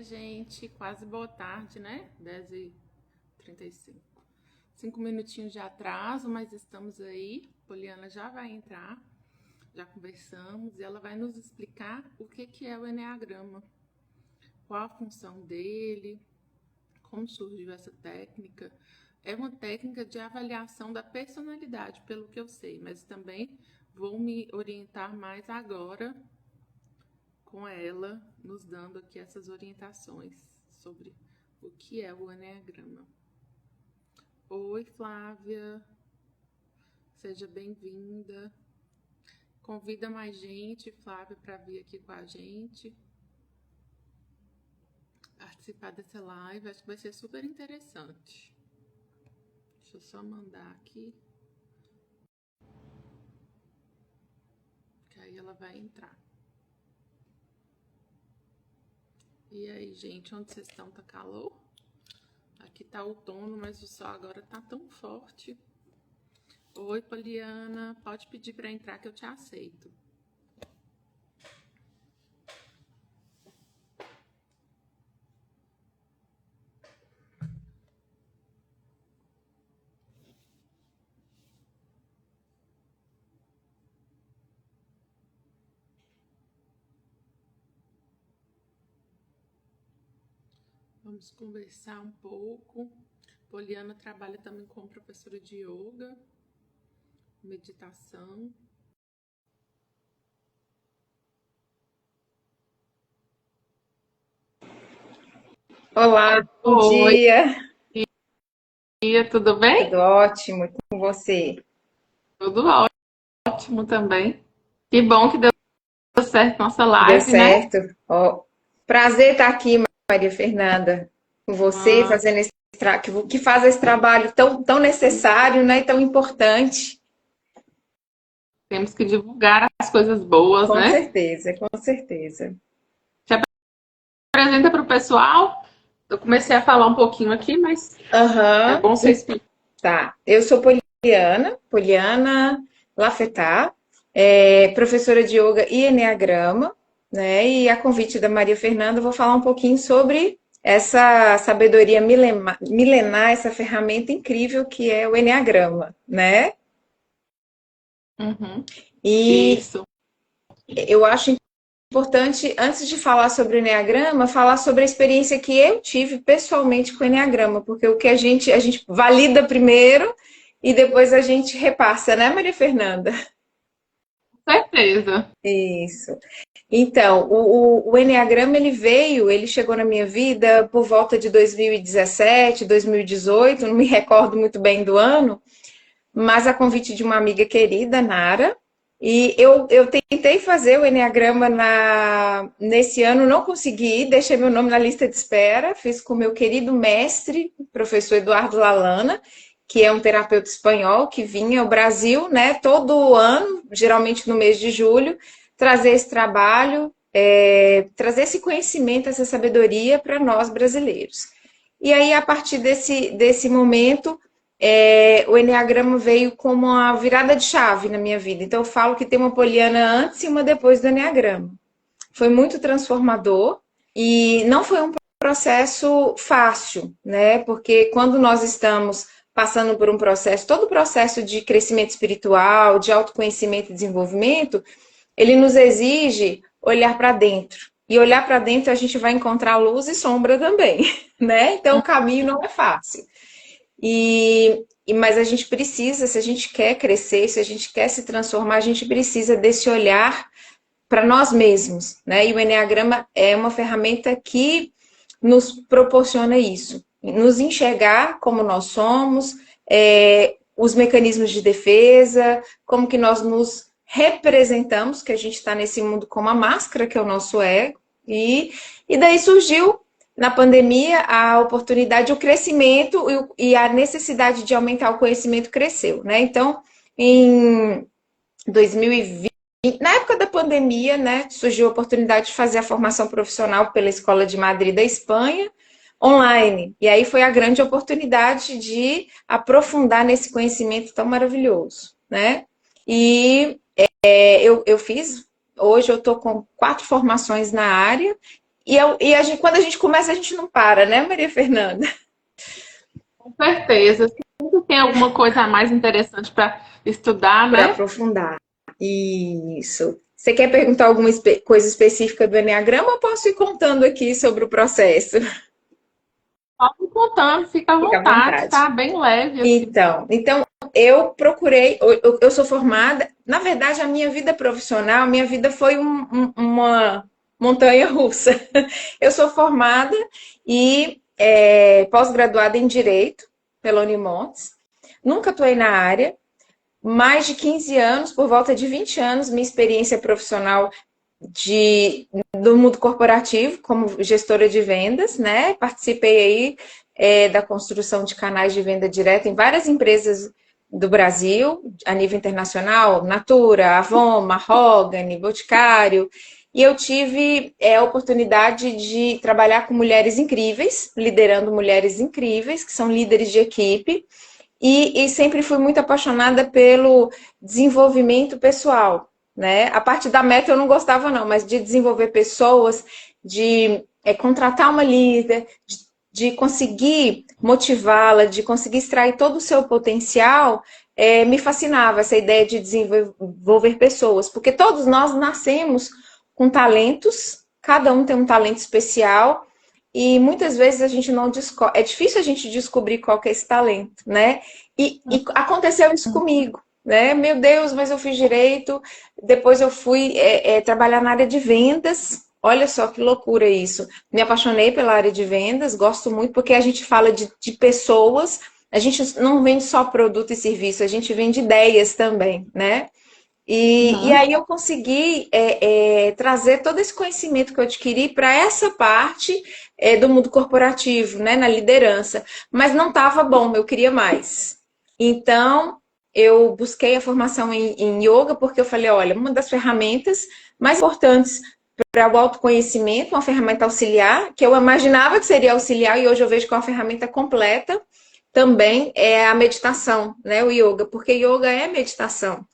Gente, quase boa tarde, né? 10h35. 5 minutinhos de atraso, mas estamos aí. Poliana já vai entrar, já conversamos, e ela vai nos explicar o que é o Eneagrama, qual a função dele, como surgiu essa técnica. É uma técnica de avaliação da personalidade, pelo que eu sei, mas também vou me orientar mais agora com ela, nos dando aqui essas orientações sobre o que é o Eneagrama. Oi, Flávia, seja bem-vinda. Convida mais gente, Flávia, para vir aqui com a gente, participar dessa live. Acho que vai ser super interessante. Deixa eu só mandar aqui, que aí ela vai entrar. E aí, gente, onde vocês estão? Tá calor? Aqui tá outono, mas o sol agora tá tão forte. Oi, Poliana, pode pedir para entrar que eu te aceito. Vamos conversar um pouco. Poliana trabalha também como professora de yoga, meditação. Olá, bom Oi, dia. tudo bem? Tudo ótimo com você? Tudo ótimo também. Que bom que deu certo nossa Deu live, né? certo? Ó, prazer estar aqui, Maria Fernanda, com você, Ah, fazendo que faz esse trabalho tão necessário, né, e tão importante. temos que divulgar as coisas boas, Com né? certeza, com certeza. Se apresenta para o pessoal. Eu comecei a falar um pouquinho aqui, mas é Aham, bom você explicar. tá. Eu sou Poliana Lafetá, professora de yoga e eneagrama, né? E a convite da Maria Fernanda, eu vou falar um pouquinho sobre essa sabedoria milenar, essa ferramenta incrível que é o eneagrama, né? Uhum. E Isso. eu acho importante, antes de falar sobre o eneagrama, falar sobre a experiência que eu tive pessoalmente com o eneagrama, porque o que a gente valida primeiro e depois a gente repassa, né, Maria Fernanda? Certeza. Isso. Então, o Enneagrama ele chegou na minha vida por volta de 2017, 2018, não me recordo muito bem do ano, mas a convite de uma amiga querida, Nara, e eu tentei fazer o Enneagrama nesse ano, não consegui, deixei meu nome na lista de espera, fiz com o meu querido mestre, professor Eduardo Lalana, que é um terapeuta espanhol que vinha ao Brasil, né, todo ano, geralmente no mês de julho, trazer esse trabalho, trazer esse conhecimento, essa sabedoria para nós brasileiros. E aí, a partir desse momento, o Enneagrama veio como uma virada de chave na minha vida. Então, eu falo que tem uma Poliana antes e uma depois do Enneagrama. Foi muito transformador e não foi um processo fácil, né? Porque quando nós estamos passando por um processo, todo o processo de crescimento espiritual, de autoconhecimento e desenvolvimento, ele nos exige olhar para dentro. E olhar para dentro a gente vai encontrar luz e sombra também, né? Então o caminho não é fácil. Mas a gente precisa, se a gente quer crescer, se a gente quer se transformar, a gente precisa desse olhar para nós mesmos, né? E o Enneagrama é uma ferramenta que nos proporciona isso, nos enxergar como nós somos, os mecanismos de defesa, como que nós nos representamos, que a gente está nesse mundo com uma máscara, que é o nosso ego, e daí surgiu na pandemia a oportunidade, o crescimento e a necessidade de aumentar o conhecimento cresceu, né? Então, em 2020, na época da pandemia, né, surgiu a oportunidade de fazer a formação profissional pela Escola de Madrid da Espanha, online. E aí foi a grande oportunidade de aprofundar nesse conhecimento tão maravilhoso, né? E eu fiz, hoje eu estou com 4 formações na área Quando a gente começa, a gente não para, né, Maria Fernanda? Com certeza. Sempre tem alguma coisa a mais interessante para estudar, Para né? aprofundar. Isso. Você quer perguntar alguma coisa específica do Enneagrama ou posso ir contando aqui sobre o processo? Só me contando, fica à Fica à vontade, vontade. tá? Bem leve, assim. Então, eu procurei, eu sou formada, na verdade, a minha vida profissional, minha vida foi uma montanha russa. Eu sou formada e pós-graduada em Direito pela Unimontes. Nunca atuei na área, mais de 15 anos, por volta de 20 anos, minha experiência profissional do mundo corporativo, como gestora de vendas, né? Participei aí da construção de canais de venda direta em várias empresas do Brasil, a nível internacional, Natura, Avon, Mahogany, Boticário, e eu tive a oportunidade de trabalhar com mulheres incríveis, liderando mulheres incríveis, que são líderes de equipe, e sempre fui muito apaixonada pelo desenvolvimento pessoal, né? A parte da meta eu não gostava não, mas de desenvolver pessoas, de contratar uma líder, de conseguir motivá-la, de conseguir extrair todo o seu potencial, me fascinava essa ideia de desenvolver pessoas, porque todos nós nascemos com talentos, cada um tem um talento especial, e muitas vezes a gente não descobre, é difícil a gente descobrir qual que é esse talento, né? E aconteceu isso comigo, né? Meu Deus, mas eu fiz direito, depois eu fui trabalhar na área de vendas. Olha só que loucura isso. Me apaixonei pela área de vendas, gosto muito, porque a gente fala de pessoas, a gente não vende só produto e serviço, a gente vende ideias também, né? E Uhum. aí eu consegui trazer todo esse conhecimento que eu adquiri para essa parte do mundo corporativo, né, na liderança. Mas não estava bom, eu queria mais. Então, eu busquei a formação em yoga, porque eu falei, olha, uma das ferramentas mais importantes para o autoconhecimento, uma ferramenta auxiliar, que eu imaginava que seria auxiliar, e hoje eu vejo que é uma ferramenta completa, também é a meditação, né, o yoga, porque yoga é meditação.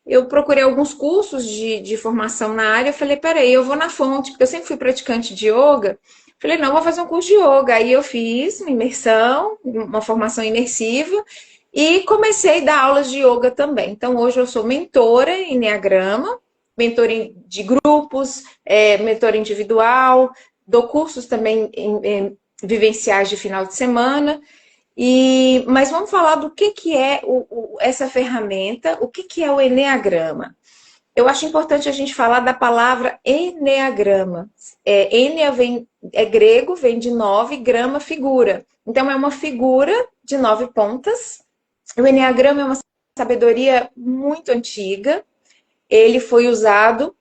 Eu procurei alguns cursos de formação na área. Eu falei, peraí, eu vou na fonte, porque eu sempre fui praticante de yoga. Falei, não, vou fazer um curso de yoga. Aí eu fiz uma imersão, uma formação imersiva, e comecei a dar aulas de yoga também. Então, hoje eu sou mentora em Enneagrama, mentora de grupos, mentora individual, dou cursos também em vivenciais de final de semana. Mas vamos falar do que é essa ferramenta, o que é o Enneagrama. Eu acho importante a gente falar da palavra Enneagrama. Ennea é grego, vem de 9, grama, figura. Então, é uma figura de 9 pontas. O Enneagrama é uma sabedoria muito antiga. Ele foi usado,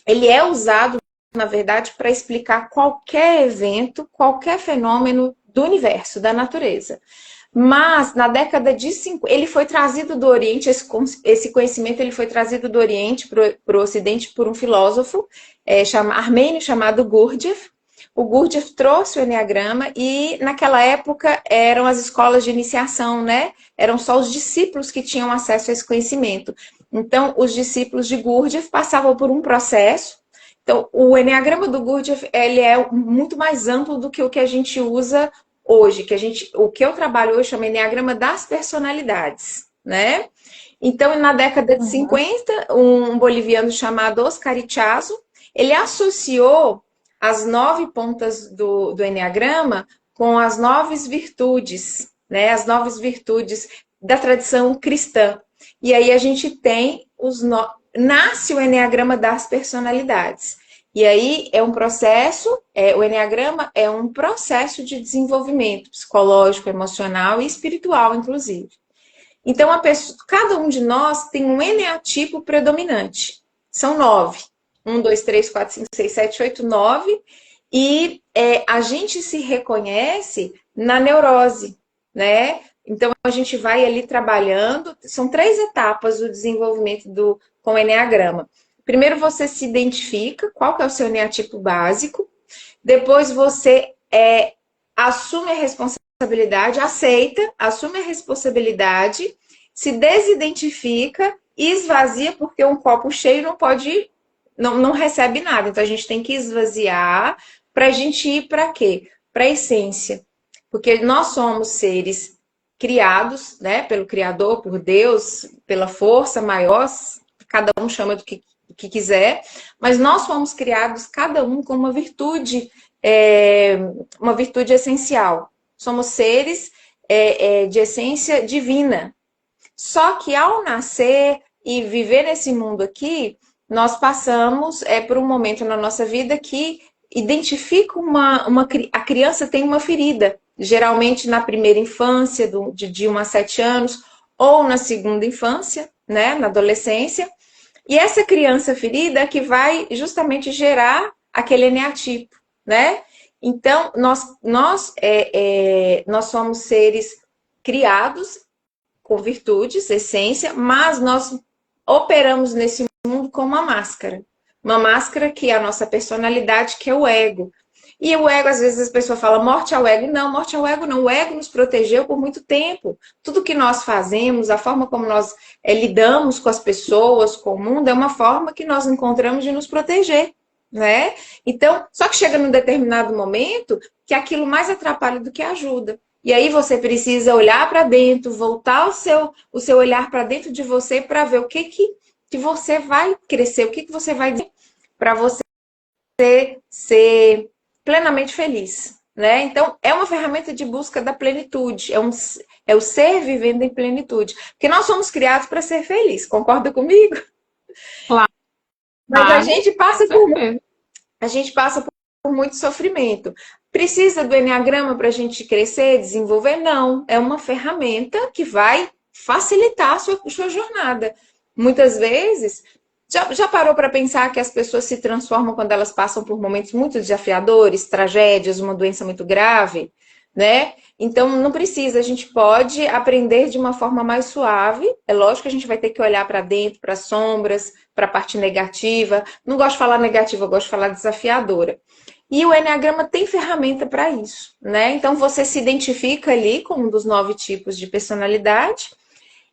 ele é usado, na verdade, para explicar qualquer evento, qualquer fenômeno do universo, da natureza. Mas na década de 50, ele foi trazido do Oriente, esse conhecimento ele foi trazido do Oriente para o Ocidente por um filósofo armênio chamado Gurdjieff. O Gurdjieff trouxe o Enneagrama e naquela época eram as escolas de iniciação, né? Eram só os discípulos que tinham acesso a esse conhecimento. Então, os discípulos de Gurdjieff passavam por um processo. Então, o Enneagrama do Gurdjieff, ele é muito mais amplo do que o que a gente usa hoje, o que eu trabalho hoje chama Enneagrama das personalidades, né? Então, na década de Uhum. 50, um boliviano chamado Oscar Ichazo, ele associou as 9 pontas do Enneagrama com as 9 virtudes, né? As 9 virtudes da tradição cristã. E aí a gente tem nasce o Enneagrama das personalidades. E aí é um processo, o Enneagrama é um processo de desenvolvimento psicológico, emocional e espiritual, inclusive. Então, cada um de nós tem um eneatipo predominante. São 9. 1, 2, 3, 4, 5, 6, 7, 8, 9. E a gente se reconhece na neurose, né? Então, a gente vai ali trabalhando. São 3 etapas do desenvolvimento com o Enneagrama. Primeiro, você se identifica qual que é o seu eneatipo básico. Depois, você assume a responsabilidade, aceita, assume a responsabilidade, se desidentifica e esvazia, porque um copo cheio não pode, não recebe nada. Então a gente tem que esvaziar para a gente ir para quê? Para a essência. Porque nós somos seres criados, né, pelo Criador, por Deus, pela força maior, cada um chama do que quiser, mas nós fomos criados, cada um com uma virtude essencial. Somos seres de essência divina. Só que ao nascer e viver nesse mundo aqui, nós passamos por um momento na nossa vida que identifica a criança tem uma ferida, geralmente na primeira infância, de 1 a 7 anos, ou na segunda infância, né, na adolescência. E essa criança ferida é que vai justamente gerar aquele eneatipo, né? Então, nós somos seres criados com virtudes, essência, mas nós operamos nesse mundo com uma máscara. Uma máscara que é a nossa personalidade, que é o ego. E o ego, às vezes, as pessoas falam morte ao ego. Não, morte ao ego não. O ego nos protegeu por muito tempo. Tudo que nós fazemos, a forma como nós lidamos com as pessoas, com o mundo, é uma forma que nós encontramos de nos proteger, né? Então, só que chega num determinado momento que aquilo mais atrapalha do que ajuda. E aí você precisa olhar para dentro, voltar o seu olhar para dentro de você para ver o que você vai crescer, o que você vai para você ser plenamente feliz, né? Então, é uma ferramenta de busca da plenitude, é o ser vivendo em plenitude. Porque nós somos criados para ser felizes, concorda comigo? Claro. Mas a gente passa por muito sofrimento. Precisa do Enneagrama para a gente crescer, desenvolver? Não. É uma ferramenta que vai facilitar a sua jornada. Muitas vezes, já parou para pensar que as pessoas se transformam quando elas passam por momentos muito desafiadores, tragédias, uma doença muito grave, né? Então, não precisa, a gente pode aprender de uma forma mais suave. É lógico que a gente vai ter que olhar para dentro, para as sombras, para a parte negativa. Não gosto de falar negativa, eu gosto de falar desafiadora. E o Enneagrama tem ferramenta para isso, né? Então, você se identifica ali com um dos 9 tipos de personalidade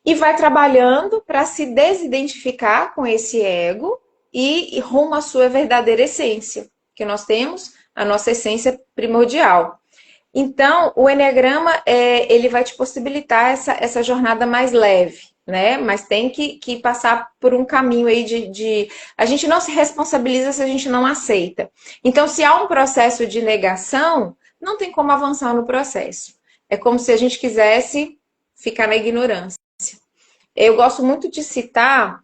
e vai trabalhando para se desidentificar com esse ego e rumo à sua verdadeira essência, que nós temos a nossa essência primordial. Então, o Enneagrama, ele vai te possibilitar essa jornada mais leve, né? Mas tem que passar por um caminho aí A gente não se responsabiliza se a gente não aceita. Então, se há um processo de negação, não tem como avançar no processo. É como se a gente quisesse ficar na ignorância. Eu gosto muito de citar,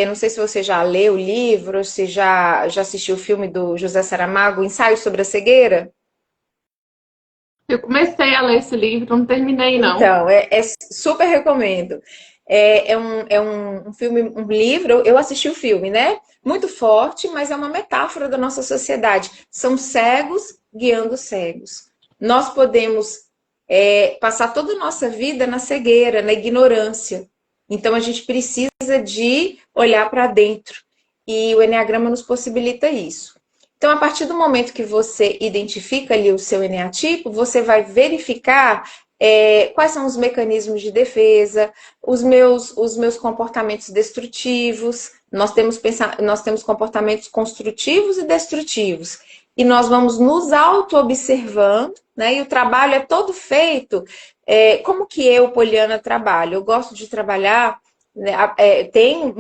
não sei se você já leu o livro, se já assistiu o filme do José Saramago, Ensaio sobre a Cegueira. Eu comecei a ler esse livro, não terminei, não. Então, super recomendo. É um filme, um livro, eu assisti o filme, né? Muito forte, mas é uma metáfora da nossa sociedade. São cegos guiando cegos. Nós podemos passar toda a nossa vida na cegueira, na ignorância. Então, a gente precisa de olhar para dentro. E o Enneagrama nos possibilita isso. Então, a partir do momento que você identifica ali o seu eneatipo, você vai verificar quais são os mecanismos de defesa, os meus comportamentos destrutivos. Nós temos comportamentos construtivos e destrutivos. E nós vamos nos auto-observando, né? E o trabalho é todo feito. Como que eu, Poliana, trabalho? Eu gosto de trabalhar, né, tem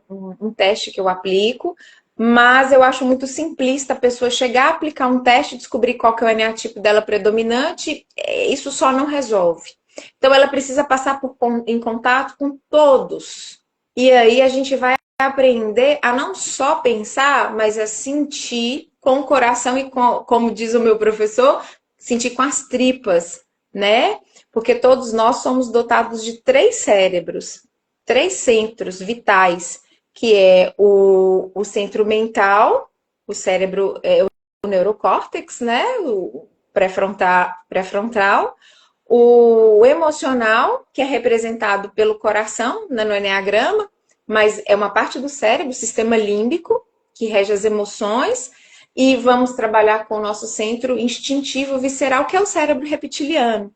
um teste que eu aplico, mas eu acho muito simplista a pessoa chegar a aplicar um teste, descobrir qual que é o eneatipo dela predominante, isso só não resolve. Então, ela precisa passar em contato com todos. E aí a gente vai aprender a não só pensar, mas a sentir com o coração e, como diz o meu professor, sentir com as tripas, né? Porque todos nós somos dotados de 3 cérebros, 3 centros vitais, que é o centro mental, o cérebro, o neurocórtex, né? O pré-frontal, o emocional, que é representado pelo coração, né, no Enneagrama, mas é uma parte do cérebro, o sistema límbico, que rege as emoções, e vamos trabalhar com o nosso centro instintivo visceral, que é o cérebro reptiliano.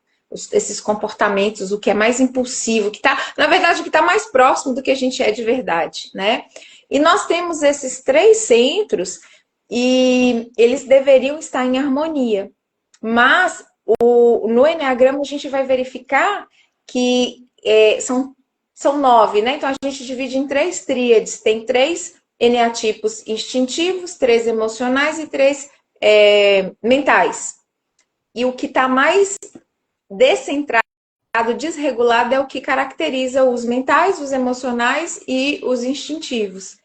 Esses comportamentos, o que é mais impulsivo, na verdade, o que está mais próximo do que a gente é de verdade, né? E nós temos esses 3 centros, e eles deveriam estar em harmonia. Mas no Eneagrama a gente vai verificar que são 9, né? Então a gente divide em 3 tríades. Tem 3 eneatipos instintivos, 3 emocionais e 3 mentais. E o que está mais descentrado, desregulado, é o que caracteriza os mentais, os emocionais e os instintivos.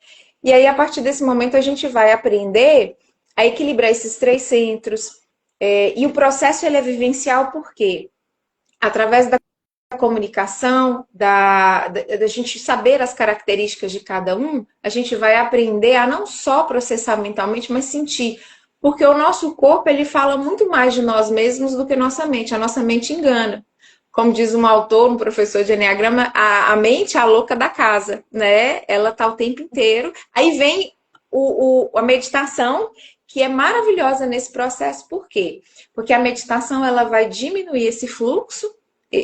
E aí, a partir desse momento, a gente vai aprender a equilibrar esses 3 centros. E o processo ele é vivencial porque, através da comunicação, da gente saber as características de cada um, a gente vai aprender a não só processar mentalmente, mas sentir. Porque o nosso corpo, ele fala muito mais de nós mesmos do que nossa mente. A nossa mente engana. Como diz um autor, um professor de Eneagrama, a mente é a louca da casa, né? Ela tá o tempo inteiro. Aí vem a meditação, que é maravilhosa nesse processo. Por quê? Porque a meditação, ela vai diminuir esse fluxo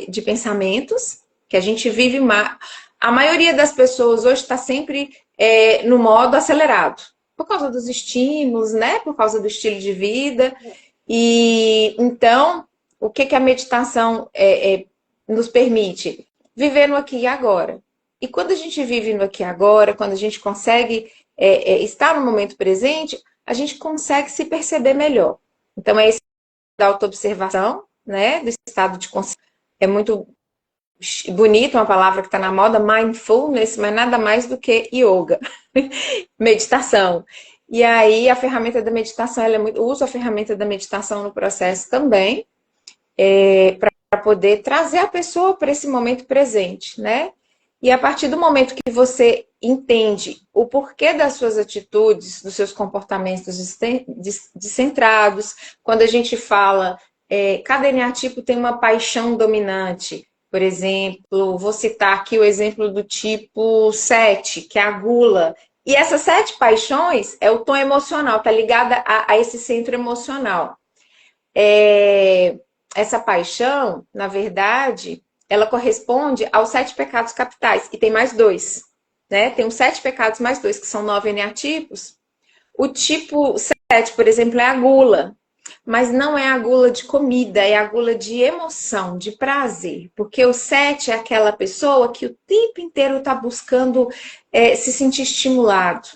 de pensamentos, que a gente vive. A maioria das pessoas hoje está sempre no modo acelerado, por causa dos estímulos, né? Por causa do estilo de vida. E então, o que a meditação nos permite? Viver no aqui e agora. E quando a gente vive no aqui e agora, quando a gente consegue estar no momento presente, a gente consegue se perceber melhor. Então, é esse da autoobservação, né? Do estado de consciência. É muito bonito, uma palavra que está na moda, mindfulness, mas nada mais do que yoga, meditação. E aí a ferramenta da meditação, uso a ferramenta da meditação no processo também, para poder trazer a pessoa para esse momento presente, né? E a partir do momento que você entende o porquê das suas atitudes, dos seus comportamentos descentrados, quando a gente fala, cada eneatipo tem uma paixão dominante. Por exemplo, vou citar aqui o exemplo do tipo 7, que é a gula. E essas 7 paixões é o tom emocional, tá ligada a esse centro emocional. Essa paixão, na verdade, ela corresponde aos 7 pecados capitais. E tem mais 2, né? Tem os 7 pecados mais 2, que são 9 eneatipos. O tipo 7, por exemplo, é a gula. Mas não é a gula de comida, é a gula de emoção, de prazer. Porque o 7 é aquela pessoa que o tempo inteiro está buscando se sentir estimulado.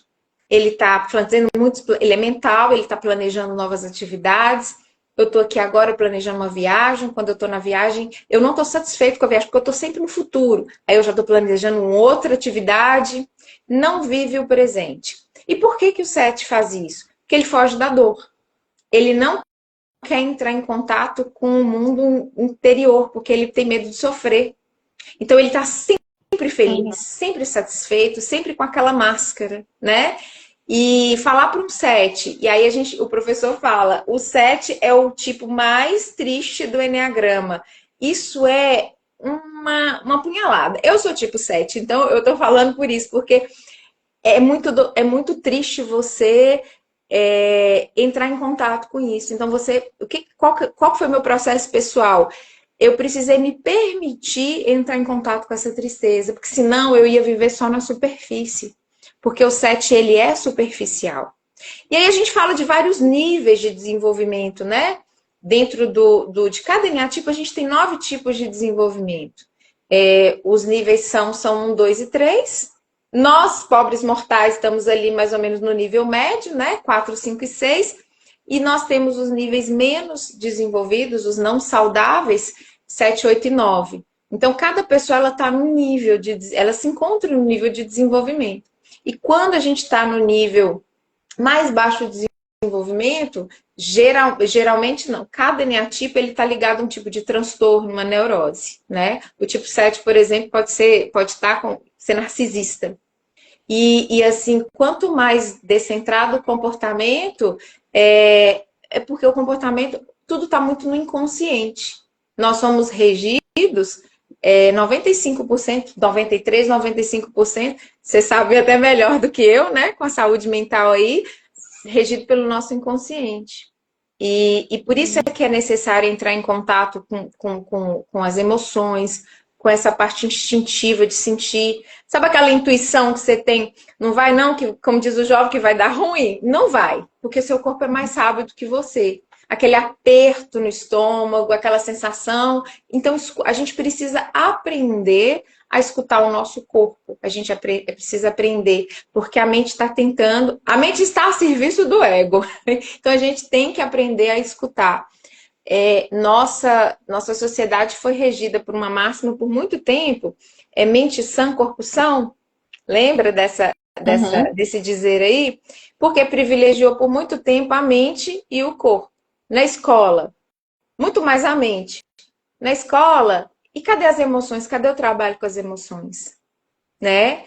Ele está fazendo ele é mental, ele está planejando novas atividades. Eu estou aqui agora planejando uma viagem. Quando eu estou na viagem, eu não estou satisfeito com a viagem, porque eu estou sempre no futuro. Aí eu já estou planejando uma outra atividade. Não vive o presente. E por que o 7 faz isso? Porque ele foge da dor. Ele não quer entrar em contato com o mundo interior, porque ele tem medo de sofrer. Então ele está sempre feliz, sempre satisfeito, sempre com aquela máscara, né? E falar para um 7, e aí o professor fala, o 7 é o tipo mais triste do Eneagrama. Isso é uma punhalada. Eu sou tipo 7, então eu tô falando por isso, porque é muito triste você entrar em contato com isso. Então, qual foi o meu processo pessoal? Eu precisei me permitir entrar em contato com essa tristeza, porque senão eu ia viver só na superfície. Porque o 7, ele é superficial. E aí a gente fala de vários níveis de desenvolvimento, né? Dentro de cada eneatipo, a gente tem 9 tipos de desenvolvimento. Os níveis são 1, 2 e 3. Nós, pobres mortais, estamos ali mais ou menos no nível médio, né? 4, 5 e 6. E nós temos os níveis menos desenvolvidos, os não saudáveis, 7, 8 e 9. Então, cada pessoa ela tá num nível ela se encontra no nível de desenvolvimento. E quando a gente está no nível mais baixo de desenvolvimento, geralmente não. Cada eneatipo ele está ligado a um tipo de transtorno, uma neurose, né? O tipo 7, por exemplo, pode ser narcisista. E assim, quanto mais descentrado o comportamento, porque o comportamento, tudo está muito no inconsciente. Nós somos regidos 95%, 93%, 95%, você sabe até melhor do que eu, né? Com a saúde mental aí, regido pelo nosso inconsciente. E por isso é que é necessário entrar em contato com as emoções, com essa parte instintiva de sentir. Sabe aquela intuição que você tem? Não vai não, que, como diz o jovem, que vai dar ruim? Não vai, porque seu corpo é mais sábio do que você. Aquele aperto no estômago, aquela sensação. Então, a gente precisa aprender a escutar o nosso corpo. A gente precisa aprender, porque a mente está tentando... A mente está a serviço do ego. Então, a gente tem que aprender a escutar. Nossa sociedade foi regida por uma máxima por muito tempo. Mente sã, corpo são. Lembra desse dizer aí? Porque privilegiou por muito tempo a mente e o corpo. Na escola, muito mais a mente. Na escola, e cadê as emoções? Cadê o trabalho com as emoções? Né?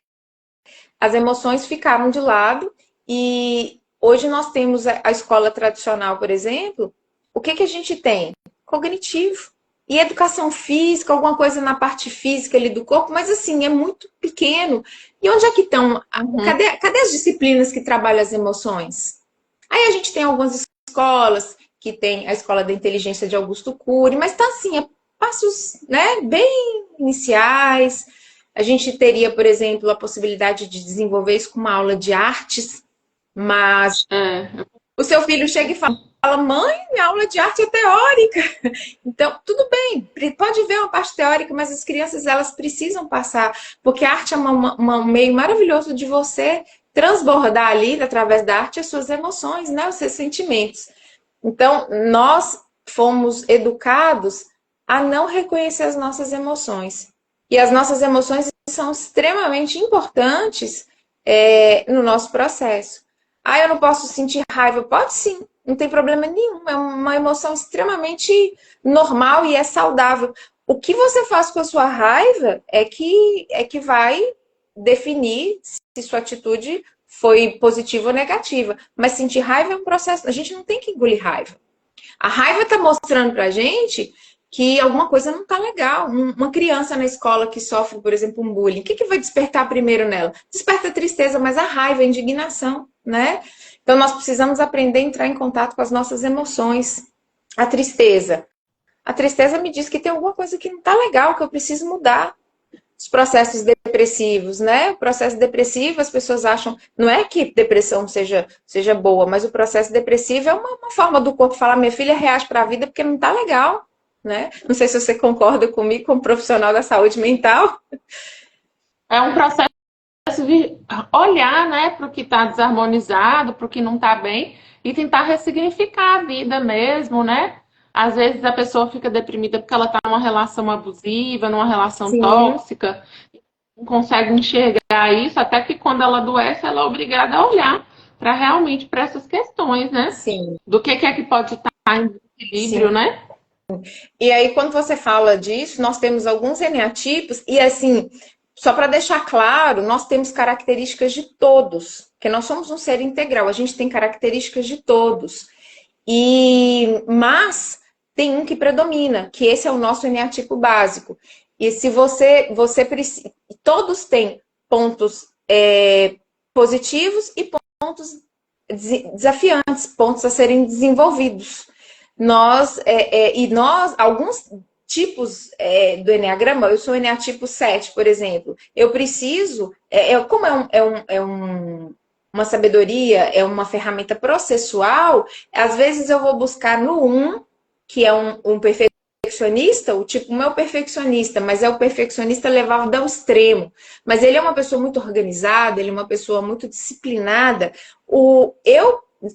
As emoções ficaram de lado e hoje nós temos a escola tradicional, por exemplo. O que a gente tem? Cognitivo. E educação física, alguma coisa na parte física ali do corpo, mas assim, é muito pequeno. E onde é que estão? Cadê as disciplinas que trabalham as emoções? Aí a gente tem algumas escolas, que tem a Escola da Inteligência de Augusto Cury, mas tá assim, passos, né, bem iniciais. A gente teria, por exemplo, a possibilidade de desenvolver isso com uma aula de artes, mas o seu filho chega e fala, mãe, minha aula de arte é teórica. Então, tudo bem, pode ver uma parte teórica, mas as crianças, elas precisam passar, porque a arte é um meio maravilhoso de você transbordar ali, através da arte, as suas emoções, né, os seus sentimentos. Então, nós fomos educados a não reconhecer as nossas emoções. E as nossas emoções são extremamente importantes no nosso processo. Ah, eu não posso sentir raiva? Pode sim, não tem problema nenhum. É uma emoção extremamente normal e é saudável. O que você faz com a sua raiva é que vai definir se sua atitude foi positiva ou negativa. Mas sentir raiva é um processo. A gente não tem que engolir raiva. A raiva está mostrando pra gente que alguma coisa não está legal. Uma criança na escola que sofre, por exemplo, um bullying, o que vai despertar primeiro nela? Desperta a tristeza, mas a raiva, a indignação, né? Então, nós precisamos aprender a entrar em contato com as nossas emoções. A tristeza. A tristeza me diz que tem alguma coisa que não está legal, que eu preciso mudar. Os processos depressivos, né? O processo depressivo, as pessoas acham... Não é que depressão seja boa, mas o processo depressivo é uma forma do corpo falar, minha filha reage para a vida porque não está legal, né? Não sei se você concorda comigo, como profissional da saúde mental. É um processo de olhar, né, para o que está desarmonizado, para o que não está bem, e tentar ressignificar a vida mesmo, né? Às vezes a pessoa fica deprimida porque ela está numa relação abusiva, numa relação tóxica, não consegue enxergar isso, até que quando ela adoece, ela é obrigada a olhar para realmente para essas questões, né? Sim. Do que é que pode estar em equilíbrio, Sim. né? E aí, quando você fala disso, nós temos alguns eneatipos, e assim, só para deixar claro, nós temos características de todos, porque nós somos um ser integral, a gente tem características de todos. Mas tem um que predomina, que esse é o nosso eneatipo básico. E se você precisa... Todos têm pontos positivos e pontos desafiantes, pontos a serem desenvolvidos. Alguns tipos do Eneagrama, eu sou Eneatipo 7, por exemplo, eu preciso, como uma sabedoria, é uma ferramenta processual, às vezes eu vou buscar no 1, que é um perfeccionista, o tipo meu perfeccionista, mas é o perfeccionista levado ao extremo. Mas ele é uma pessoa muito organizada, ele é uma pessoa muito disciplinada.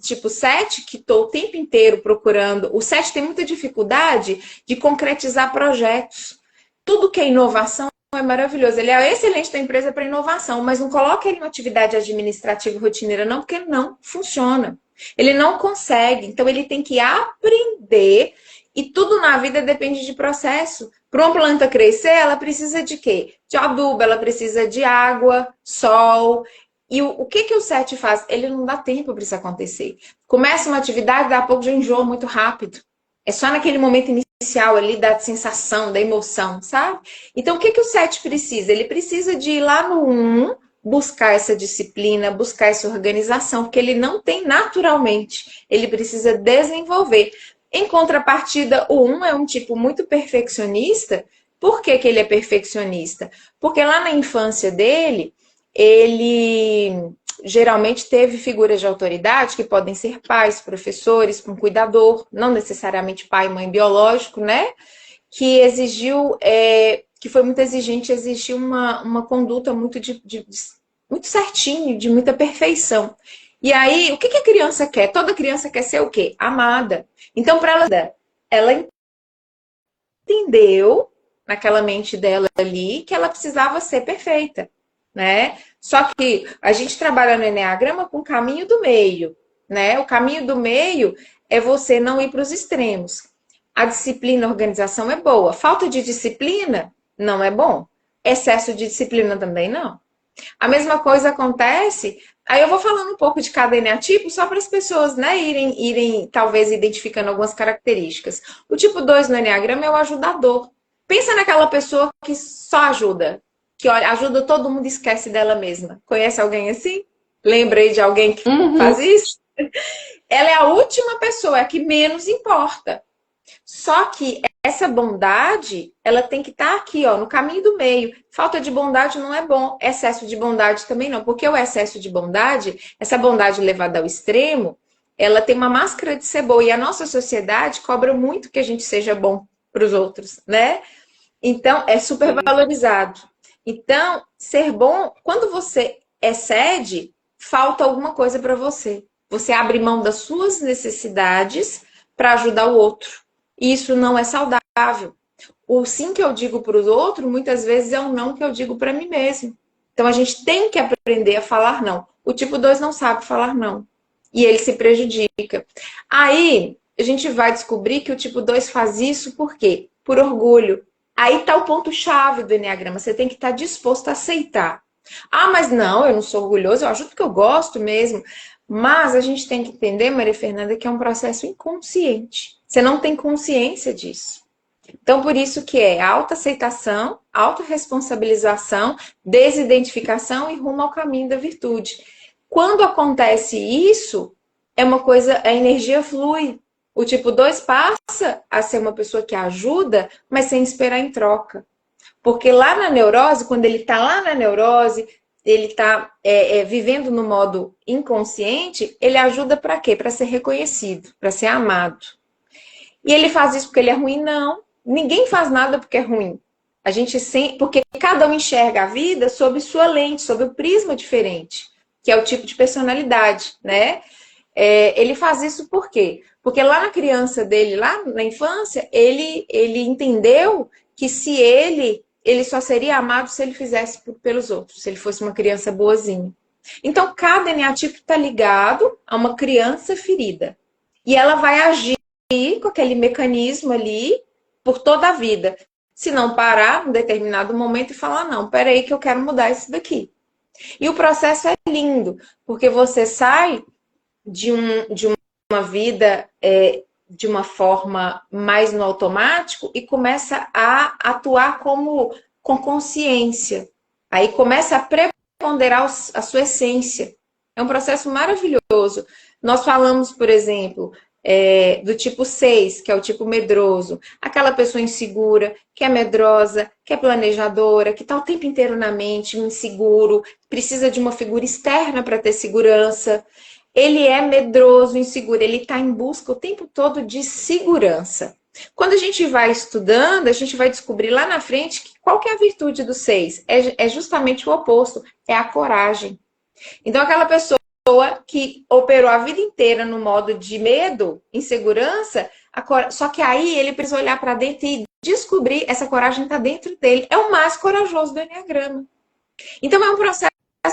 Tipo 7, que estou o tempo inteiro procurando. O 7 tem muita dificuldade de concretizar projetos. Tudo que é inovação é maravilhoso. Ele é excelente da empresa para inovação, mas não coloca ele em atividade administrativa rotineira, não, porque não funciona. Ele não consegue. Então, ele tem que aprender. E tudo na vida depende de processo. Para uma planta crescer, ela precisa de quê? De adubo, ela precisa de água, sol. E o que o 7 faz? Ele não dá tempo para isso acontecer. Começa uma atividade, daqui a pouco já enjoa muito rápido. É só naquele momento inicial ali da sensação, da emoção, sabe? Então, o que o 7 precisa? Ele precisa de ir lá no 1, buscar essa disciplina, buscar essa organização, porque ele não tem naturalmente. Ele precisa desenvolver. Em contrapartida, o 1 é um tipo muito perfeccionista, Por que que ele é perfeccionista? Porque lá na infância dele, ele geralmente teve figuras de autoridade que podem ser pais, professores, um cuidador, não necessariamente pai e mãe biológico, né? Que exigiu, que foi muito exigente, exigiu uma conduta muito, muito certinho, de muita perfeição. E aí, o que que a criança quer? Toda criança quer ser o quê? Amada. Então, para ela entendeu naquela mente dela ali que ela precisava ser perfeita, né? Só que a gente trabalha no Enneagrama com o caminho do meio, né? O caminho do meio é você não ir para os extremos. A disciplina, a organização é boa. Falta de disciplina não é bom. Excesso de disciplina também não. A mesma coisa acontece. Aí eu vou falando um pouco de cada eneatipo, só para as pessoas, né, irem talvez identificando algumas características. O tipo 2 no eneagrama é o ajudador. Pensa naquela pessoa que só ajuda, que olha, ajuda todo mundo e esquece dela mesma. Conhece alguém assim? Lembrei de alguém que Uhum. faz isso? Ela é a última pessoa, é a que menos importa. Só que essa bondade, ela tem que estar aqui, ó, no caminho do meio. Falta de bondade não é bom, excesso de bondade também não, porque o excesso de bondade, essa bondade levada ao extremo, ela tem uma máscara de ser boa e a nossa sociedade cobra muito que a gente seja bom para os outros, né? Então, é super Sim. valorizado. Então, ser bom, quando você excede, falta alguma coisa para você. Você abre mão das suas necessidades para ajudar o outro. Isso não é saudável. O sim que eu digo para os outros, muitas vezes é um não que eu digo para mim mesmo. Então, a gente tem que aprender a falar não. O tipo 2 não sabe falar não. E ele se prejudica. Aí, a gente vai descobrir que o tipo 2 faz isso por quê? Por orgulho. Aí está o ponto-chave do Enneagrama. Você tem que estar disposto a aceitar. Ah, mas não, eu não sou orgulhoso, eu ajudo porque eu gosto mesmo. Mas a gente tem que entender, Maria Fernanda, que é um processo inconsciente. Você não tem consciência disso. Então, por isso que é autoaceitação, autorresponsabilização, desidentificação e rumo ao caminho da virtude. Quando acontece isso, é uma coisa, a energia flui. O tipo 2 passa a ser uma pessoa que ajuda, mas sem esperar em troca. Porque lá na neurose, quando ele está lá na neurose, ele está vivendo no modo inconsciente, ele ajuda para quê? Para ser reconhecido, para ser amado. E ele faz isso porque ele é ruim? Não. Ninguém faz nada porque é ruim. A gente porque cada um enxerga a vida sob sua lente, sob o prisma diferente, que é o tipo de personalidade, né? Ele faz isso por quê? Porque lá na criança dele, lá na infância, ele entendeu que se ele só seria amado se ele fizesse pelos outros, se ele fosse uma criança boazinha. Então, cada eneatipo está ligado a uma criança ferida. E ela vai agir com aquele mecanismo ali por toda a vida. Se não parar em determinado momento e falar, não, peraí que eu quero mudar isso daqui. E o processo é lindo, porque você sai de uma vida de uma forma mais no automático e começa a atuar com consciência. Aí começa a preponderar a sua essência. É um processo maravilhoso. Nós falamos, por exemplo, do tipo 6, que é o tipo medroso. Aquela pessoa insegura, que é medrosa, que é planejadora, que está o tempo inteiro na mente, inseguro, precisa de uma figura externa para ter segurança. Ele é medroso, inseguro, ele está em busca o tempo todo de segurança. Quando a gente vai estudando, a gente vai descobrir lá na frente qual que é a virtude do 6. É justamente o oposto, é a coragem. Então, aquela pessoa que operou a vida inteira no modo de medo, insegurança, só que aí ele precisa olhar para dentro e descobrir essa coragem está dentro dele. É o mais corajoso do Enneagrama. Então, é um processo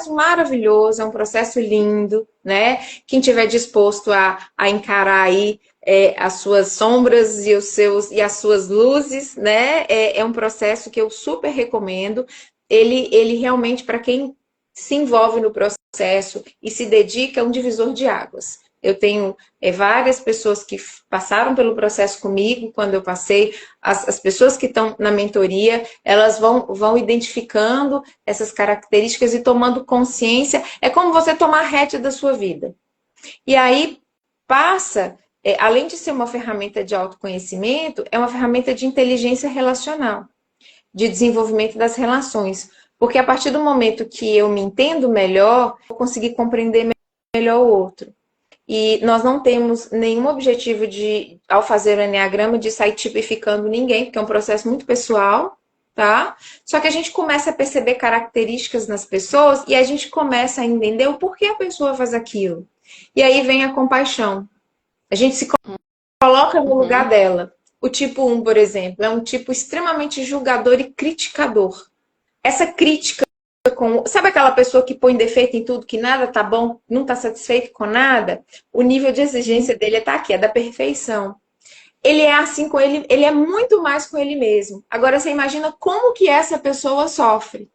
maravilhoso, é um processo lindo, né? Quem tiver disposto a encarar aí as suas sombras e as suas luzes, né? É um processo que eu super recomendo. Ele realmente, para quem se envolve no processo e se dedica, é um divisor de águas. Eu tenho várias pessoas que passaram pelo processo comigo, quando eu passei, as pessoas que estão na mentoria, elas vão identificando essas características e tomando consciência. É como você tomar a rédea da sua vida. E aí passa, além de ser uma ferramenta de autoconhecimento, é uma ferramenta de inteligência relacional. de desenvolvimento das relações. Porque a partir do momento que eu me entendo melhor, eu consegui compreender melhor o outro. E nós não temos nenhum objetivo de, ao fazer o Enneagrama, de sair tipificando ninguém, porque é um processo muito pessoal, tá? Só que a gente começa a perceber características nas pessoas e a gente começa a entender o porquê a pessoa faz aquilo. E aí vem a compaixão. A gente se coloca no lugar dela. O tipo 1, por exemplo, é um tipo extremamente julgador e criticador. Essa crítica sabe aquela pessoa que põe defeito em tudo, que nada tá bom, não tá satisfeito com nada? O nível de exigência dele tá aqui, é da perfeição. Ele é assim com ele, ele é muito mais com ele mesmo. Agora você imagina como que essa pessoa sofre.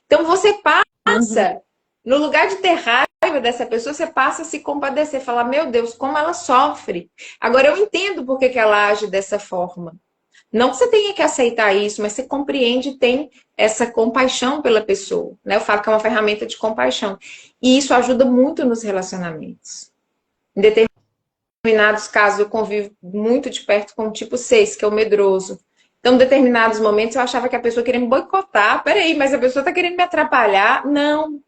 Então você passa, no lugar de ter raiva dessa pessoa, você passa a se compadecer, falar, meu Deus, como ela sofre. Agora eu entendo por que ela age dessa forma. Não que você tenha que aceitar isso, mas você compreende e tem essa compaixão pela pessoa, né? Eu falo que é uma ferramenta de compaixão. E isso ajuda muito nos relacionamentos. Em determinados casos, eu convivo muito de perto com o tipo 6, que é o medroso. Então, em determinados momentos, eu achava que a pessoa queria me boicotar. Peraí, mas a pessoa está querendo me atrapalhar? Não.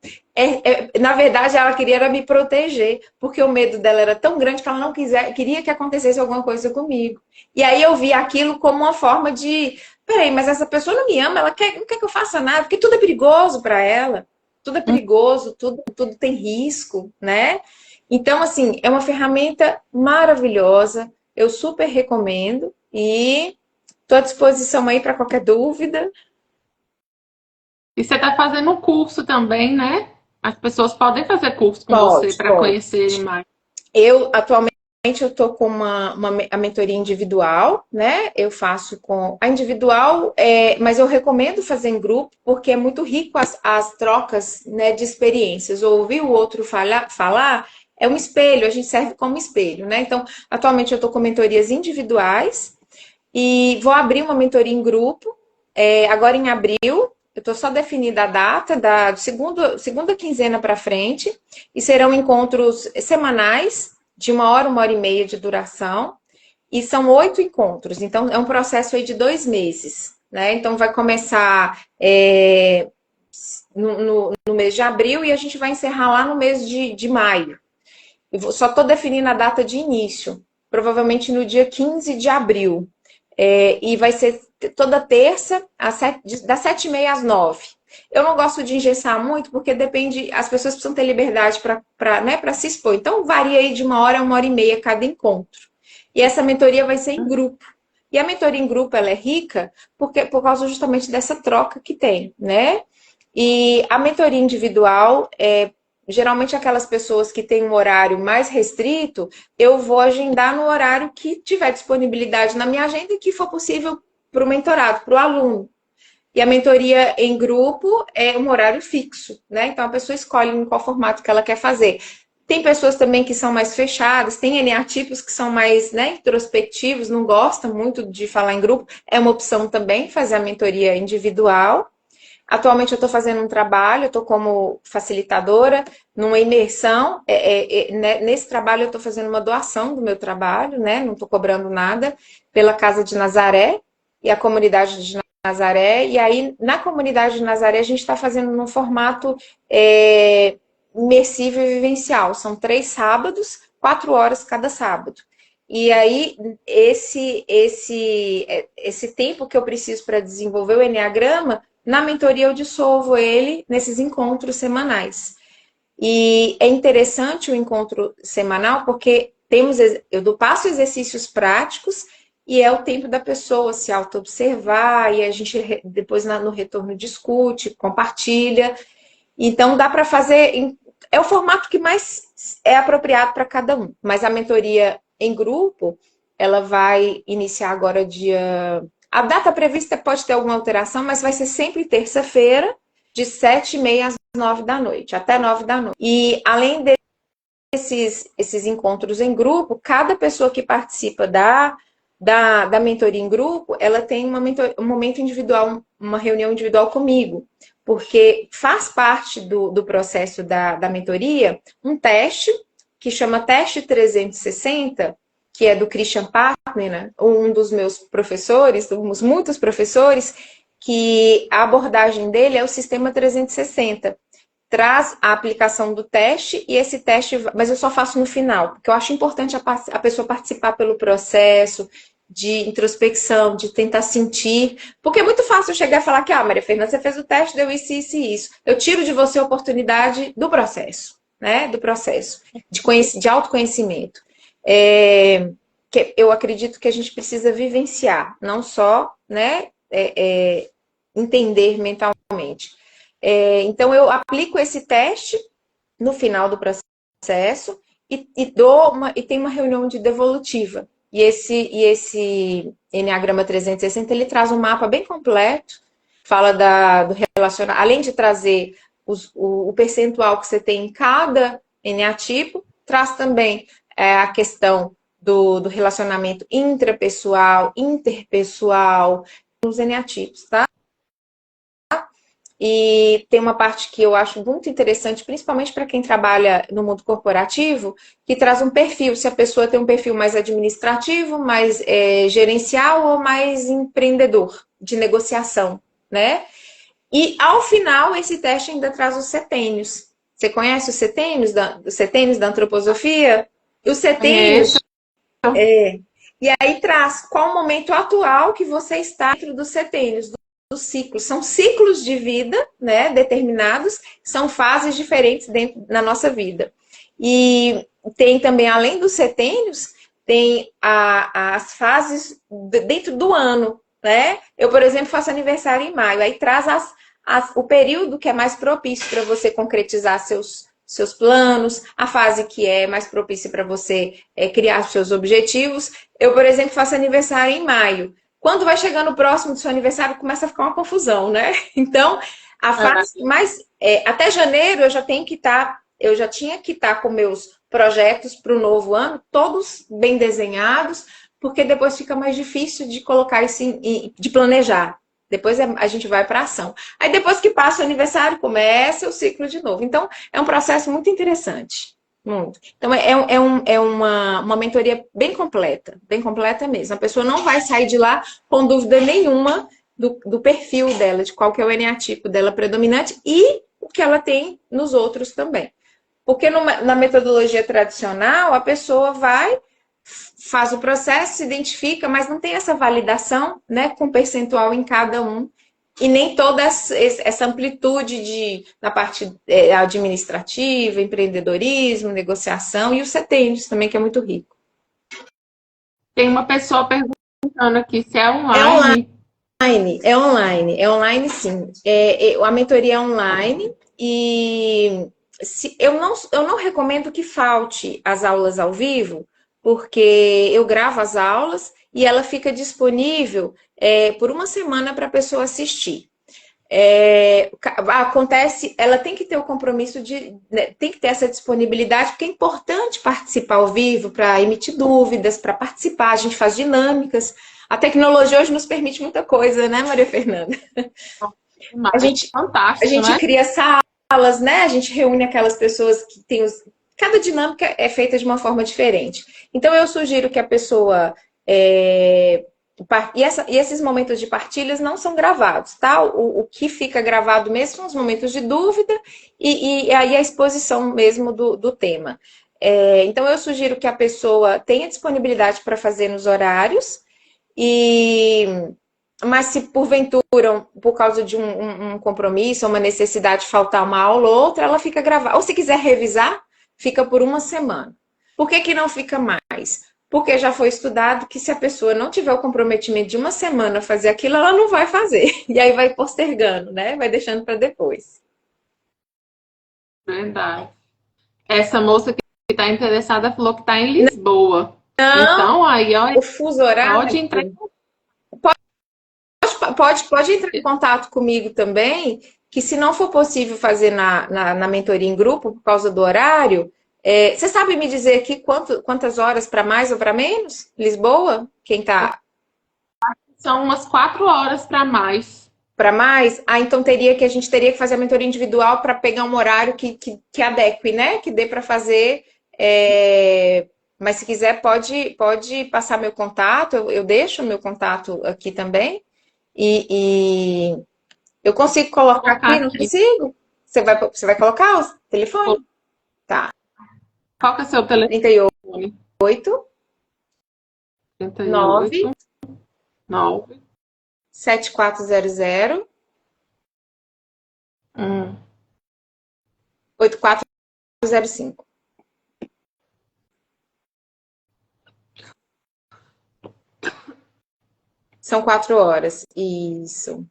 Na verdade, ela queria era me proteger, porque o medo dela era tão grande que ela não queria que acontecesse alguma coisa comigo. E aí eu vi aquilo como uma forma de, peraí, mas essa pessoa não me ama, ela não quer que eu faça nada, porque tudo é perigoso para ela. Tudo é perigoso, tudo tem risco, né? Então, assim, é uma ferramenta maravilhosa, eu super recomendo e estou à disposição aí para qualquer dúvida. E você está fazendo um curso também, né? As pessoas podem fazer curso com você Pode, para pode. conhecerem mais. Atualmente, eu estou com a mentoria individual, né? Eu faço com a individual, mas eu recomendo fazer em grupo, porque é muito rico as trocas, né, de experiências. Ouvir o outro falar é um espelho, a gente serve como espelho, né? Então, atualmente eu estou com mentorias individuais e vou abrir uma mentoria em grupo, agora em abril. Eu estou só definindo a data, da segunda quinzena para frente, e serão encontros semanais, de 1 hora e meia de duração, e são 8 encontros, então é um processo aí de 2 meses, né? Então vai começar no mês de abril e a gente vai encerrar lá no mês de maio. Eu só estou definindo a data de início, provavelmente no dia 15 de abril. E vai ser toda terça, das 7h30 às 9h. Eu não gosto de engessar muito, porque depende, as pessoas precisam ter liberdade para se expor. Então, varia aí de 1 hora a 1 hora e meia cada encontro. E essa mentoria vai ser em grupo. E a mentoria em grupo, ela é rica por causa justamente dessa troca que tem, né? E a mentoria individual, geralmente aquelas pessoas que têm um horário mais restrito, eu vou agendar no horário que tiver disponibilidade na minha agenda e que for possível para o mentorado, para o aluno. E a mentoria em grupo é um horário fixo, né? Então a pessoa escolhe em qual formato que ela quer fazer. Tem pessoas também que são mais fechadas, tem NA-tipos que são mais, né, introspectivos, não gostam muito de falar em grupo. É uma opção também fazer a mentoria individual. Atualmente eu estou fazendo um trabalho, eu estou como facilitadora, numa imersão. Nesse trabalho eu estou fazendo uma doação do meu trabalho, né? Não estou cobrando nada, pela Casa de Nazaré e a comunidade de Nazaré. E aí, na comunidade de Nazaré, a gente está fazendo num formato imersivo e vivencial. São 3 sábados, 4 horas cada sábado. E aí, esse tempo que eu preciso para desenvolver o Enneagrama, na mentoria eu dissolvo ele nesses encontros semanais. E é interessante o encontro semanal porque eu passo exercícios práticos e é o tempo da pessoa se auto-observar e a gente depois no retorno discute, compartilha. Então dá para fazer, é o formato que mais é apropriado para cada um. Mas a mentoria em grupo, ela vai iniciar agora a data prevista pode ter alguma alteração, mas vai ser sempre terça-feira, de 7h30 às 9h da noite, até 9h da noite. E além desses encontros em grupo, cada pessoa que participa da mentoria em grupo, ela tem um momento individual, uma reunião individual comigo. Porque faz parte do processo da mentoria um teste, que chama Teste 360, que é do Christian Partner, um dos meus professores, dos muitos professores, que a abordagem dele é o sistema 360. Traz a aplicação do teste e esse teste, mas eu só faço no final, porque eu acho importante a pessoa participar pelo processo de introspecção, de tentar sentir, porque é muito fácil eu chegar e falar que, Maria Fernanda, você fez o teste, deu isso, isso e isso. Eu tiro de você a oportunidade do processo, né? Do processo de autoconhecimento. Que eu acredito que a gente precisa vivenciar, não só, né, entender mentalmente. Então, eu aplico esse teste no final do processo e tem uma reunião de devolutiva. E esse Enneagrama 360, ele traz um mapa bem completo, fala do relacionamento, além de trazer o percentual que você tem em cada eneatipo, traz também a questão do relacionamento intrapessoal, interpessoal, nos eneatipos, tá? E tem uma parte que eu acho muito interessante, principalmente para quem trabalha no mundo corporativo, que traz um perfil, se a pessoa tem um perfil mais administrativo, mais gerencial ou mais empreendedor, de negociação, né? E ao final, esse teste ainda traz os setênios. Você conhece os setênios da antroposofia? Os setênios, e aí traz qual o momento atual que você está dentro dos setênios, dos ciclos. São ciclos de vida, né, determinados, são fases diferentes na nossa vida. E tem também, além dos setênios, tem as fases dentro do ano, né? Eu, por exemplo, faço aniversário em maio, aí traz o período que é mais propício para você concretizar seus planos, a fase que é mais propícia para você criar seus objetivos. Eu, por exemplo, faço aniversário em maio. Quando vai chegando próximo do seu aniversário, começa a ficar uma confusão, né? Então, a fase mais. Até janeiro eu já tinha que estar com meus projetos para o novo ano, todos bem desenhados, porque depois fica mais difícil de colocar isso, de planejar. Depois a gente vai para a ação. Aí depois que passa o aniversário, começa o ciclo de novo. Então, é um processo muito interessante. Muito. Então, é uma mentoria bem completa mesmo. A pessoa não vai sair de lá com dúvida nenhuma do perfil dela, de qual que é o eneatipo dela predominante e o que ela tem nos outros também. Porque na metodologia tradicional, a pessoa faz o processo, se identifica, mas não tem essa validação, né, com percentual em cada um. E nem toda essa amplitude na parte administrativa, empreendedorismo, negociação e os setênios também, que é muito rico. Tem uma pessoa perguntando aqui se é online. É online sim. A mentoria é online e eu não recomendo que falte as aulas ao vivo, porque eu gravo as aulas e ela fica disponível por uma semana para a pessoa assistir. Acontece, ela tem que ter o compromisso tem que ter essa disponibilidade, porque é importante participar ao vivo para emitir dúvidas, para participar, a gente faz dinâmicas. A tecnologia hoje nos permite muita coisa, né, Maria Fernanda? A gente né? cria salas, né? A gente reúne aquelas pessoas que têm cada dinâmica é feita de uma forma diferente. Então, eu sugiro que a pessoa e esses momentos de partilhas não são gravados, tá? O que fica gravado mesmo são os momentos de dúvida e aí a exposição mesmo do tema. Então, eu sugiro que a pessoa tenha disponibilidade para fazer nos horários, mas se porventura, por causa de um compromisso, uma necessidade de faltar uma aula ou outra, ela fica gravada. Ou se quiser revisar, fica por uma semana. Por que não fica mais? Porque já foi estudado que se a pessoa não tiver o comprometimento de uma semana fazer aquilo, ela não vai fazer. E aí vai postergando, né? Vai deixando para depois. Verdade. Essa moça que está interessada falou que está em Lisboa. Não, então, aí, olha, o fuso horário... Pode entrar em contato comigo também, que se não for possível fazer na mentoria em grupo, por causa do horário... você sabe me dizer aqui quantas horas para mais ou para menos? Lisboa? Quem tá? São umas 4 horas para mais. Para mais? Então a gente teria que fazer a mentoria individual para pegar um horário que adeque, né? Que dê para fazer. Mas se quiser, pode passar meu contato. Eu deixo o meu contato aqui também. E eu consigo colocar Colocar aqui, não aqui. consigo? Você vai colocar o telefone? Tá. Qual que é o seu telefone? 38 9 38 9 7400 1. 8405. São 4 horas. Isso.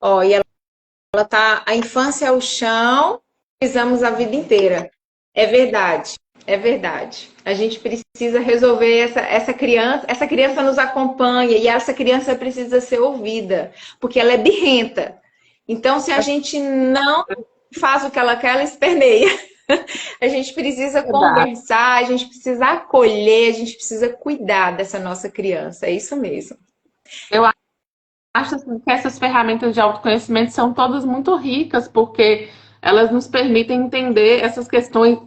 Ó, e ela tá. A infância é o chão, precisamos a vida inteira. É verdade. É verdade. A gente precisa resolver essa criança. Essa criança nos acompanha e essa criança precisa ser ouvida, porque ela é birrenta. Então, se a gente não faz o que ela quer, ela esperneia. A gente precisa Verdade. conversar, a gente precisa acolher, a gente precisa cuidar dessa nossa criança. É isso mesmo. Eu acho assim, que essas ferramentas de autoconhecimento são todas muito ricas, porque elas nos permitem entender essas questões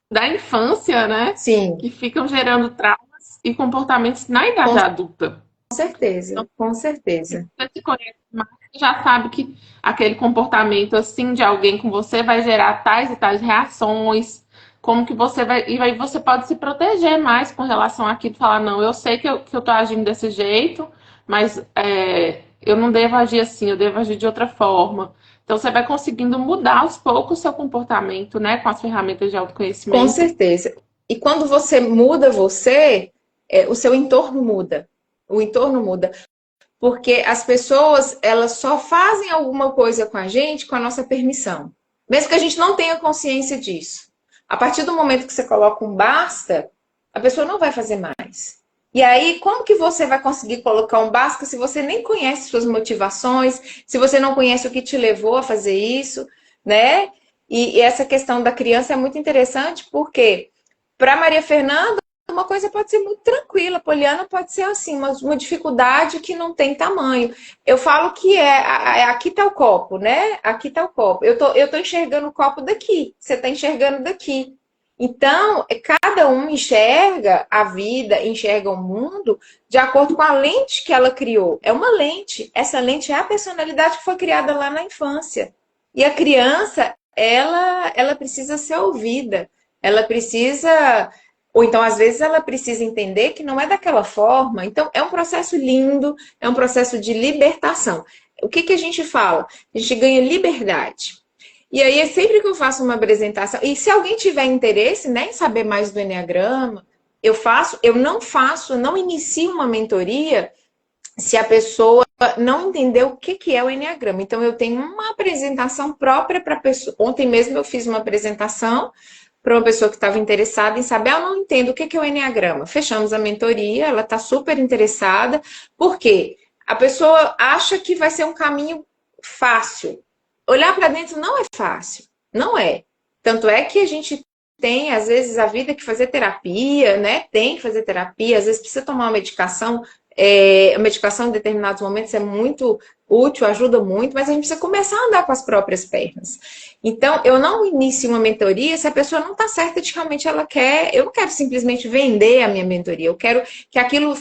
da infância, né? Sim, Que ficam gerando traumas e comportamentos na idade com adulta. certeza, com certeza. Você se conhece mais, você já sabe que aquele comportamento assim de alguém com você vai gerar tais e tais reações. Como que você vai. E aí você pode se proteger mais com relação àquilo, falar, não, eu sei que eu tô agindo desse jeito, mas eu não devo agir assim, eu devo agir de outra forma. Então você vai conseguindo mudar aos poucos o seu comportamento, né? Com as ferramentas de Com autoconhecimento. certeza. E quando você muda você, o seu entorno muda. O entorno muda. Porque as pessoas, elas só fazem alguma coisa com a gente com a nossa permissão. Mesmo que a gente não tenha consciência disso. A partir do momento que você coloca um basta, a pessoa não vai fazer mais. E aí, como que você vai conseguir colocar um basta se você nem conhece suas motivações, se você não conhece o que te levou a fazer isso, né? E essa questão da criança é muito interessante porque para Maria Fernanda uma coisa pode ser muito tranquila, Poliana pode ser assim, uma dificuldade que não tem tamanho. Eu falo que aqui tá o copo, né? Aqui tá o copo. Eu tô enxergando o copo daqui, você tá enxergando daqui. Então, cada um enxerga a vida, enxerga o mundo de acordo com a lente que ela criou. É uma lente. Essa lente é a personalidade que foi criada lá na infância. E a criança, ela precisa ser ouvida. Ela precisa ou então, às vezes, ela precisa entender que não é daquela forma. Então, é um processo lindo, é um processo de libertação. O que a gente fala? A gente ganha liberdade. E aí, sempre que eu faço uma apresentação, e se alguém tiver interesse, né, em saber mais do Enneagrama, eu não inicio uma mentoria se a pessoa não entender o que é o Enneagrama. Então, eu tenho uma apresentação própria para a pessoa. Ontem mesmo eu fiz uma apresentação para uma pessoa que estava interessada em saber, eu não entendo o que é o Enneagrama. Fechamos a mentoria, ela está super interessada. Por quê? A pessoa acha que vai ser um caminho fácil. Olhar para dentro não é fácil. Não é. Tanto é que a gente tem, às vezes, a vida que fazer terapia, né? Tem que fazer terapia, às vezes precisa tomar uma medicação. A medicação em determinados momentos é muito útil, ajuda muito, mas a gente precisa começar a andar com as próprias pernas. Então, eu não inicio uma mentoria se a pessoa não está certa de que realmente ela quer. Eu não quero simplesmente vender a minha mentoria, eu quero que aquilo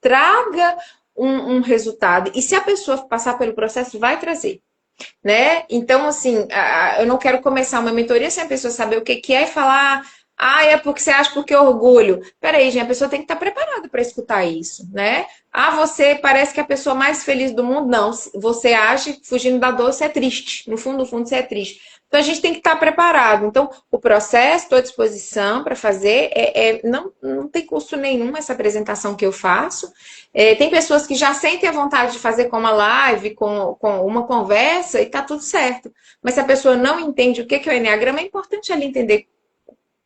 traga um resultado. E se a pessoa passar pelo processo, vai trazer. Né? Então, assim, eu não quero começar uma mentoria sem a pessoa saber o que é e falar, é porque você acha porque é orgulho. Peraí, gente, a pessoa tem que estar preparada para escutar isso, né? Você parece que é a pessoa mais feliz do mundo. Não, você age fugindo da dor, você é triste. No fundo, você é triste. Então, a gente tem que estar preparado. Então, o processo, estou à disposição para fazer. Não tem custo nenhum essa apresentação que eu faço. Tem pessoas que já sentem a vontade de fazer com uma live, com uma conversa, e tá tudo certo. Mas se a pessoa não entende o que é o Enneagrama, é importante ela entender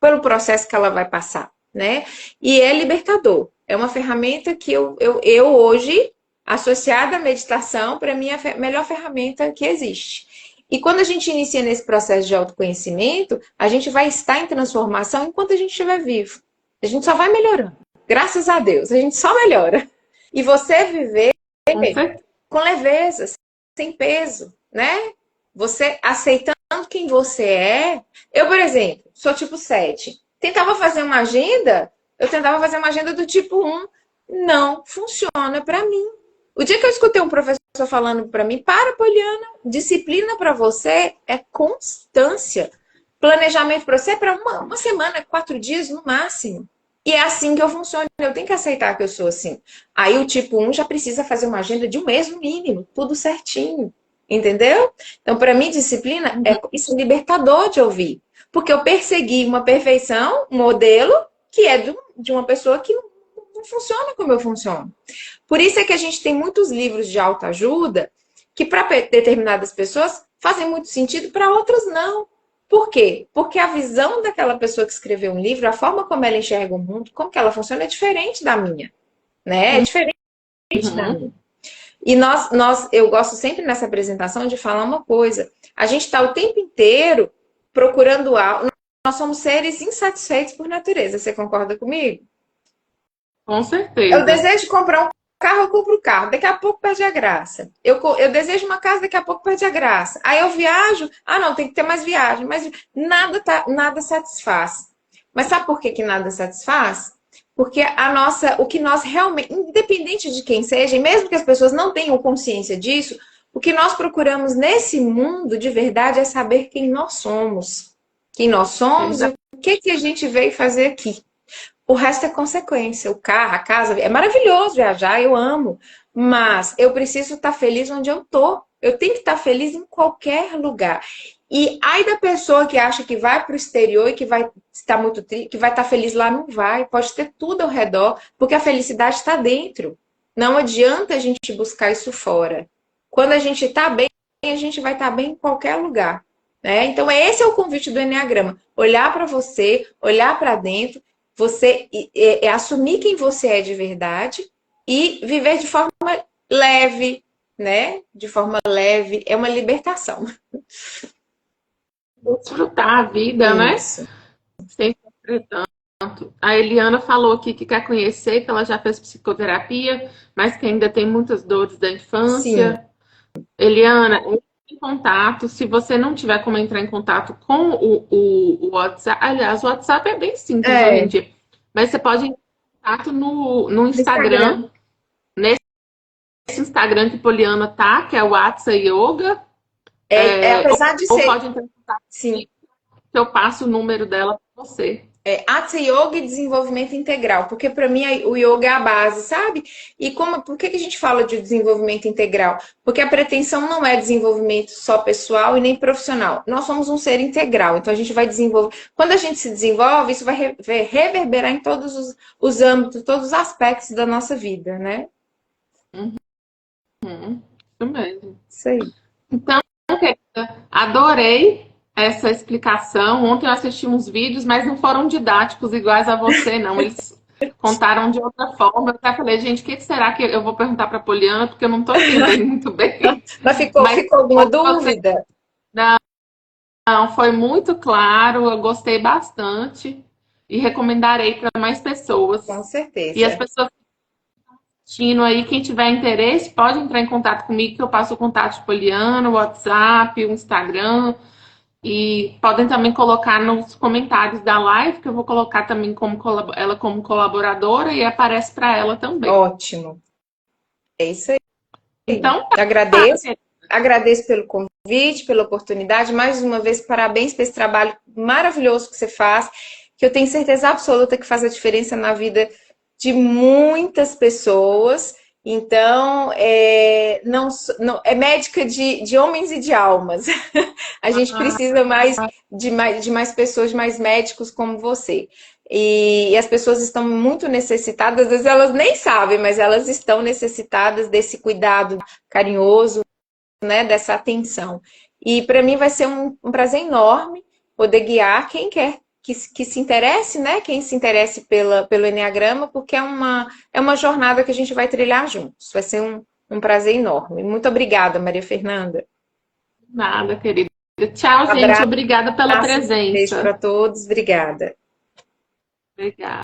pelo processo que ela vai passar, né? E é libertador. É uma ferramenta que eu hoje, associada à meditação, para mim é a melhor ferramenta que existe. E quando a gente inicia nesse processo de autoconhecimento, a gente vai estar em transformação enquanto a gente estiver vivo. A gente só vai melhorando. Graças a Deus, a gente só melhora. E você viver Com certeza. com leveza, sem peso, né? Você aceitando quem você é. Eu, por exemplo, sou tipo 7. Eu tentava fazer uma agenda do tipo 1. Não funciona para mim. O dia que eu escutei um professor pessoa falando para mim, Poliana, disciplina para você é constância. Planejamento para você é para uma semana, 4 dias no máximo. E é assim que eu funciono. Eu tenho que aceitar que eu sou assim. Aí o tipo 1 já precisa fazer uma agenda de um mês no mínimo, tudo certinho. Entendeu? Então, para mim, disciplina isso é libertador de ouvir. Porque eu persegui uma perfeição, um modelo, que é de uma pessoa que não funciona como eu funciono. Por isso é que a gente tem muitos livros de autoajuda que, para determinadas pessoas, fazem muito sentido, para outras não. Por quê? Porque a visão daquela pessoa que escreveu um livro, a forma como ela enxerga o mundo, como que ela funciona, é diferente da minha. Né? É diferente da minha. E eu gosto sempre nessa apresentação de falar uma coisa. A gente está o tempo inteiro procurando algo. Nós somos seres insatisfeitos por natureza. Você concorda comigo? Com certeza. Eu desejo comprar um carro, eu compro o carro. Daqui a pouco perde a graça. Eu desejo uma casa, daqui a pouco perde a graça. Aí eu viajo. Ah, não, tem que ter mais viagem. Mas nada satisfaz. Mas sabe por que nada satisfaz? Porque o que nós realmente, independente de quem seja, e mesmo que as pessoas não tenham consciência disso, o que nós procuramos nesse mundo de verdade é saber quem nós somos. Quem nós somos e o que a gente veio fazer aqui. O resto é consequência. O carro, a casa, é maravilhoso viajar, eu amo. Mas eu preciso estar feliz onde eu tô. Eu tenho que estar feliz em qualquer lugar. E ai da pessoa que acha que vai para o exterior e que vai estar muito triste, que vai estar feliz lá, não vai. Pode ter tudo ao redor, porque a felicidade está dentro. Não adianta a gente buscar isso fora. Quando a gente está bem, a gente vai estar bem em qualquer lugar. Né? Então, esse é o convite do Enneagrama. Olhar para você, olhar para dentro, você assumir quem você é de verdade e viver de forma leve, né? De forma leve. É uma libertação. Desfrutar a vida, Isso. né? Sem sofrer tanto. A Eliana falou aqui que quer conhecer, que ela já fez psicoterapia, mas que ainda tem muitas dores da infância. Sim. Eliana, entre em contato. Se você não tiver como entrar em contato com o WhatsApp, aliás, o WhatsApp é bem simples hoje em dia, mas você pode entrar em contato no Instagram, nesse Instagram que Poliana tá, que é o Hatha Yoga. Apesar de Ou ser. pode entrar em contato Sim. que eu passo o número dela para você. Hatha Yoga e desenvolvimento integral, porque para mim o yoga é a base, sabe? E por que a gente fala de desenvolvimento integral? Porque a pretensão não é desenvolvimento só pessoal e nem profissional. Nós somos um ser integral, então a gente vai desenvolver. Quando a gente se desenvolve, isso vai reverberar em todos os âmbitos, todos os aspectos da nossa vida, né? Isso mesmo. Isso aí. Então, querida, adorei essa explicação. Ontem eu assisti uns vídeos, mas não foram didáticos iguais a você, não. Eles contaram de outra forma. Eu até falei, gente, o que será que eu vou perguntar para a Poliana? Porque eu não estou entendendo muito bem. Mas ficou alguma dúvida? Não, foi muito claro. Eu gostei bastante e recomendarei para mais pessoas. Com certeza. E as pessoas assistindo aí, quem tiver interesse, pode entrar em contato comigo, que eu passo o contato de Poliana, o WhatsApp, o Instagram. E podem também colocar nos comentários da live, que eu vou colocar também ela como colaboradora e aparece para ela também. Ótimo. É isso aí. Então, Agradeço pelo convite, pela oportunidade. Mais uma vez, parabéns por esse trabalho maravilhoso que você faz, que eu tenho certeza absoluta que faz a diferença na vida de muitas pessoas. Então, é médica de homens e de almas. A gente precisa de mais pessoas, de mais médicos como você. E as pessoas estão muito necessitadas, às vezes elas nem sabem, mas elas estão necessitadas desse cuidado carinhoso, né, dessa atenção. E para mim vai ser um prazer enorme poder guiar quem quer que se interesse, né? Quem se interesse pelo Enneagrama, porque é uma jornada que a gente vai trilhar juntos. Vai ser um prazer enorme. Muito obrigada, Maria Fernanda. Nada, querida. Tchau, gente. Obrigada pela presença. Beijo para todos. Obrigada. Obrigada.